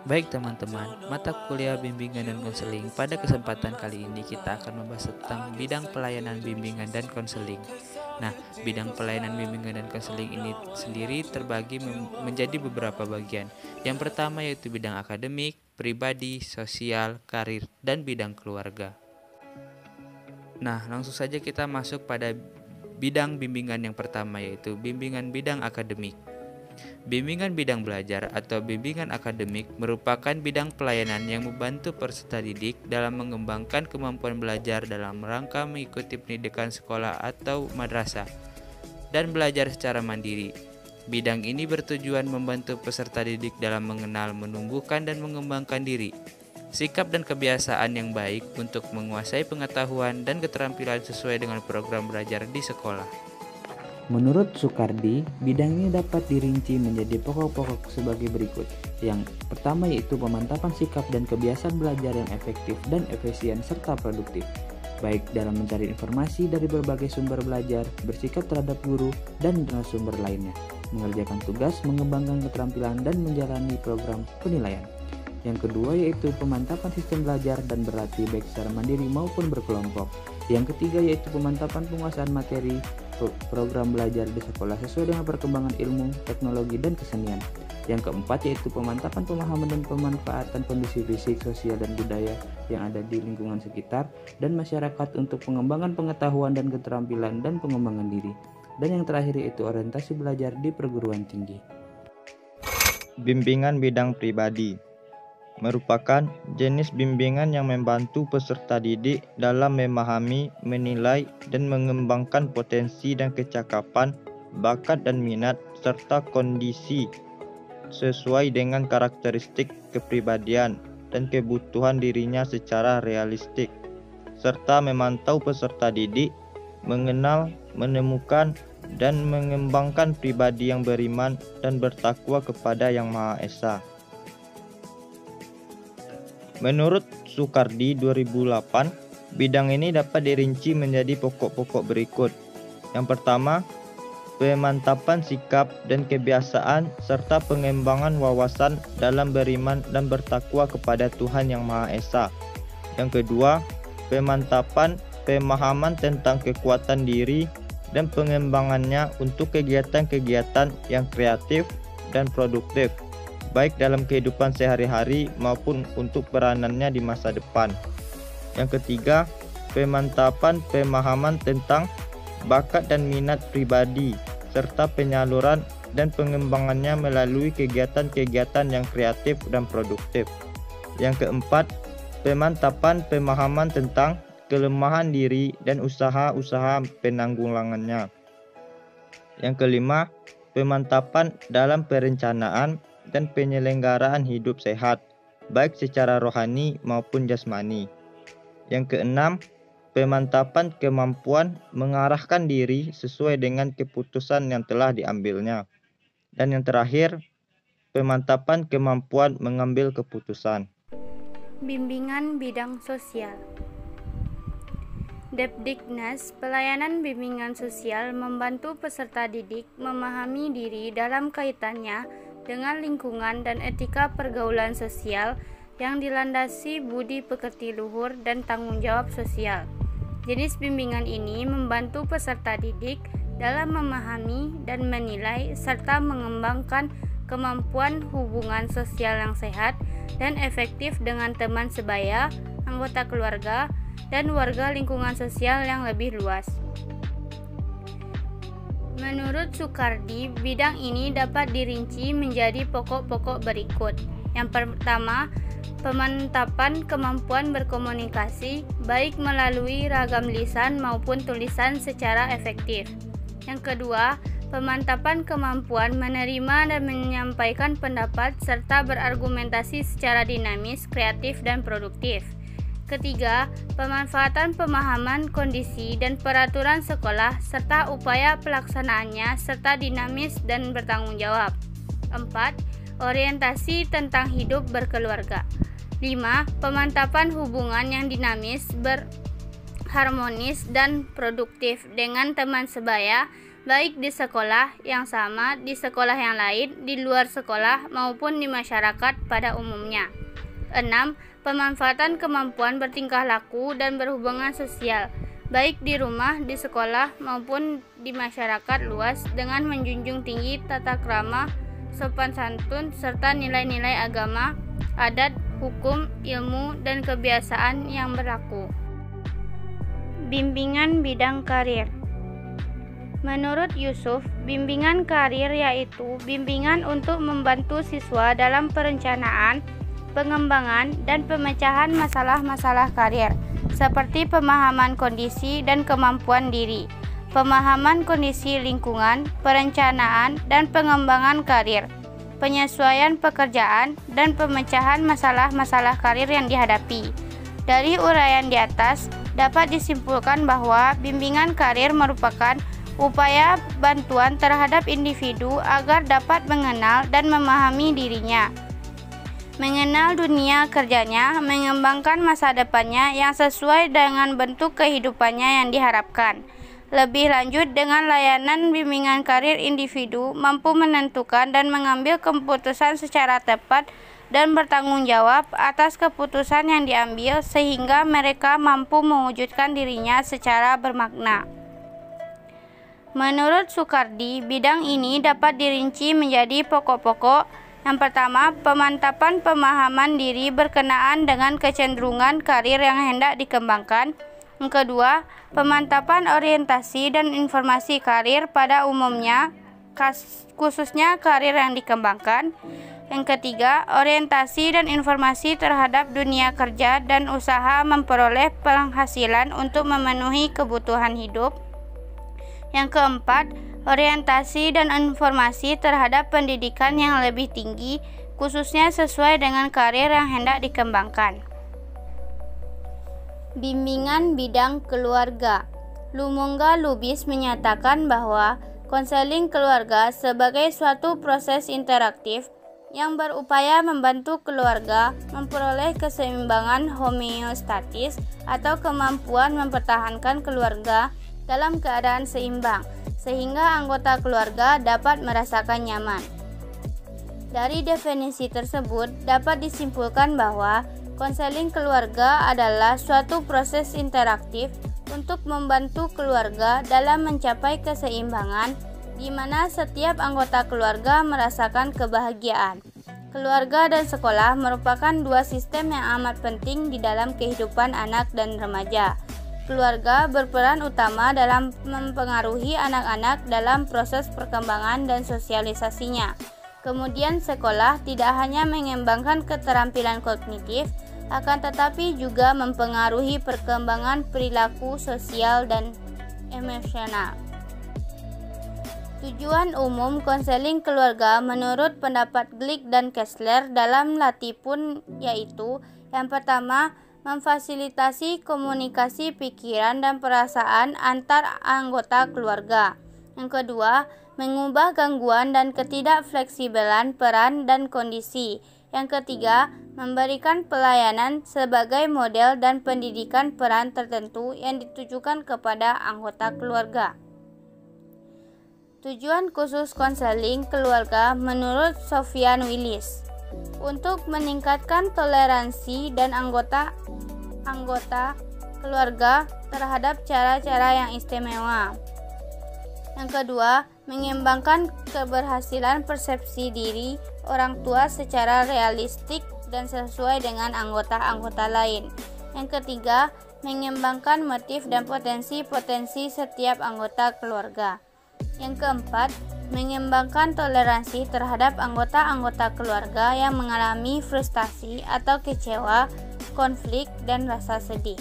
Baik teman-teman, mata kuliah bimbingan dan konseling pada kesempatan kali ini kita akan membahas tentang bidang pelayanan bimbingan dan konseling. Nah, bidang pelayanan bimbingan dan konseling ini sendiri terbagi menjadi beberapa bagian. Yang pertama yaitu bidang akademik, pribadi, sosial, karir, dan bidang keluarga. Nah, langsung saja kita masuk pada bidang bimbingan yang pertama yaitu bimbingan bidang akademik. Bimbingan bidang belajar atau bimbingan akademik merupakan bidang pelayanan yang membantu peserta didik dalam mengembangkan kemampuan belajar dalam rangka mengikuti pendidikan sekolah atau madrasah dan belajar secara mandiri. Bidang ini bertujuan membantu peserta didik dalam mengenal, menumbuhkan, dan mengembangkan diri, sikap dan kebiasaan yang baik untuk menguasai pengetahuan dan keterampilan sesuai dengan program belajar di sekolah. Menurut Soekardi, bidang ini dapat dirinci menjadi pokok-pokok sebagai berikut. Yang pertama yaitu pemantapan sikap dan kebiasaan belajar yang efektif dan efisien serta produktif, baik dalam mencari informasi dari berbagai sumber belajar, bersikap terhadap guru dan narasumber lainnya, mengerjakan tugas, mengembangkan keterampilan, dan menjalani program penilaian. Yang kedua yaitu pemantapan sistem belajar dan berlatih baik secara mandiri maupun berkelompok. Yang ketiga yaitu pemantapan penguasaan materi program belajar di sekolah sesuai dengan perkembangan ilmu, teknologi, dan kesenian. Yang keempat yaitu pemantapan pemahaman dan pemanfaatan kondisi fisik, sosial, dan budaya yang ada di lingkungan sekitar dan masyarakat untuk pengembangan pengetahuan dan keterampilan dan pengembangan diri. Dan yang terakhir yaitu orientasi belajar di perguruan tinggi. Bimbingan bidang pribadi merupakan jenis bimbingan yang membantu peserta didik dalam memahami, menilai, dan mengembangkan potensi dan kecakapan, bakat dan minat, serta kondisi sesuai dengan karakteristik kepribadian dan kebutuhan dirinya secara realistik, serta memantau peserta didik, mengenal, menemukan, dan mengembangkan pribadi yang beriman dan bertakwa kepada Yang Maha Esa. Menurut Soekardi 2008, bidang ini dapat dirinci menjadi pokok-pokok berikut. Yang pertama, pemantapan sikap dan kebiasaan serta pengembangan wawasan dalam beriman dan bertakwa kepada Tuhan Yang Maha Esa. Yang kedua, pemantapan pemahaman tentang kekuatan diri dan pengembangannya untuk kegiatan-kegiatan yang kreatif dan produktif, baik dalam kehidupan sehari-hari maupun untuk peranannya di masa depan. Yang ketiga, pemantapan pemahaman tentang bakat dan minat pribadi serta penyaluran dan pengembangannya melalui kegiatan-kegiatan yang kreatif dan produktif. Yang keempat, pemantapan pemahaman tentang kelemahan diri dan usaha-usaha penanggulangannya. Yang kelima, pemantapan dalam perencanaan dan penyelenggaraan hidup sehat, baik secara rohani maupun jasmani. Yang keenam, pemantapan kemampuan mengarahkan diri sesuai dengan keputusan yang telah diambilnya. Dan yang terakhir, pemantapan kemampuan mengambil keputusan. Bimbingan bidang sosial. Depdiknas, pelayanan bimbingan sosial membantu peserta didik memahami diri dalam kaitannya dengan lingkungan dan etika pergaulan sosial yang dilandasi budi pekerti luhur dan tanggung jawab sosial. Jenis bimbingan ini membantu peserta didik dalam memahami dan menilai serta mengembangkan kemampuan hubungan sosial yang sehat dan efektif dengan teman sebaya, anggota keluarga, dan warga lingkungan sosial yang lebih luas. Menurut Soekardi, bidang ini dapat dirinci menjadi pokok-pokok berikut. Yang pertama, pemantapan kemampuan berkomunikasi, baik melalui ragam lisan maupun tulisan secara efektif. Yang kedua, pemantapan kemampuan menerima dan menyampaikan pendapat serta berargumentasi secara dinamis, kreatif, dan produktif. Ketiga, pemanfaatan pemahaman kondisi dan peraturan sekolah serta upaya pelaksanaannya serta dinamis dan bertanggung jawab. 4. Orientasi tentang hidup berkeluarga. 5. Pemantapan hubungan yang dinamis, berharmonis dan produktif dengan teman sebaya, baik di sekolah yang sama, di sekolah yang lain, di luar sekolah, maupun di masyarakat pada umumnya. 6. Pemanfaatan kemampuan bertingkah laku dan berhubungan sosial, baik di rumah, di sekolah, maupun di masyarakat luas dengan menjunjung tinggi tata krama, sopan santun, serta nilai-nilai agama, adat, hukum, ilmu, dan kebiasaan yang berlaku. Bimbingan bidang karir. Menurut Yusuf, bimbingan karir yaitu bimbingan untuk membantu siswa dalam perencanaan, pengembangan, dan pemecahan masalah-masalah karir, seperti pemahaman kondisi dan kemampuan diri, pemahaman kondisi lingkungan, perencanaan dan pengembangan karir, penyesuaian pekerjaan, dan pemecahan masalah-masalah karir yang dihadapi. Dari uraian di atas, dapat disimpulkan bahwa bimbingan karir merupakan upaya bantuan terhadap individu agar dapat mengenal dan memahami dirinya, mengenal dunia kerjanya, mengembangkan masa depannya yang sesuai dengan bentuk kehidupannya yang diharapkan. Lebih lanjut, dengan layanan bimbingan karir, individu mampu menentukan dan mengambil keputusan secara tepat dan bertanggung jawab atas keputusan yang diambil sehingga mereka mampu mewujudkan dirinya secara bermakna. Menurut Soekardi, bidang ini dapat dirinci menjadi pokok-pokok. Yang pertama, pemantapan pemahaman diri berkenaan dengan kecenderungan karir yang hendak dikembangkan. Yang kedua, pemantapan orientasi dan informasi karir pada umumnya, khususnya karir yang dikembangkan. Yang ketiga, orientasi dan informasi terhadap dunia kerja dan usaha memperoleh penghasilan untuk memenuhi kebutuhan hidup. Yang keempat, orientasi dan informasi terhadap pendidikan yang lebih tinggi, khususnya sesuai dengan karir yang hendak dikembangkan. Bimbingan bidang keluarga. Lumumba Lubis menyatakan bahwa konseling keluarga sebagai suatu proses interaktif yang berupaya membantu keluarga memperoleh keseimbangan homeostatis atau kemampuan mempertahankan keluarga dalam keadaan seimbang, sehingga anggota keluarga dapat merasakan nyaman. Dari definisi tersebut, dapat disimpulkan bahwa konseling keluarga adalah suatu proses interaktif untuk membantu keluarga dalam mencapai keseimbangan, di mana setiap anggota keluarga merasakan kebahagiaan. Keluarga dan sekolah merupakan dua sistem yang amat penting di dalam kehidupan anak dan remaja. Keluarga berperan utama dalam mempengaruhi anak-anak dalam proses perkembangan dan sosialisasinya. Kemudian sekolah tidak hanya mengembangkan keterampilan kognitif, akan tetapi juga mempengaruhi perkembangan perilaku sosial dan emosional. Tujuan umum konseling keluarga menurut pendapat Glick dan Kessler dalam Latipun yaitu: yang pertama, memfasilitasi komunikasi pikiran dan perasaan antar anggota keluarga. Yang kedua, mengubah gangguan dan ketidakfleksibelan peran dan kondisi. Yang ketiga, memberikan pelayanan sebagai model dan pendidikan peran tertentu yang ditujukan kepada anggota keluarga. Tujuan khusus konseling keluarga menurut Sofyan Willis untuk meningkatkan toleransi dan anggota keluarga terhadap cara-cara yang istimewa. Yang kedua, mengembangkan keberhasilan persepsi diri orang tua secara realistik dan sesuai dengan anggota-anggota lain. Yang ketiga, mengembangkan motif dan potensi-potensi setiap anggota keluarga. Yang keempat, mengembangkan toleransi terhadap anggota-anggota keluarga yang mengalami frustasi atau kecewa, konflik, dan rasa sedih.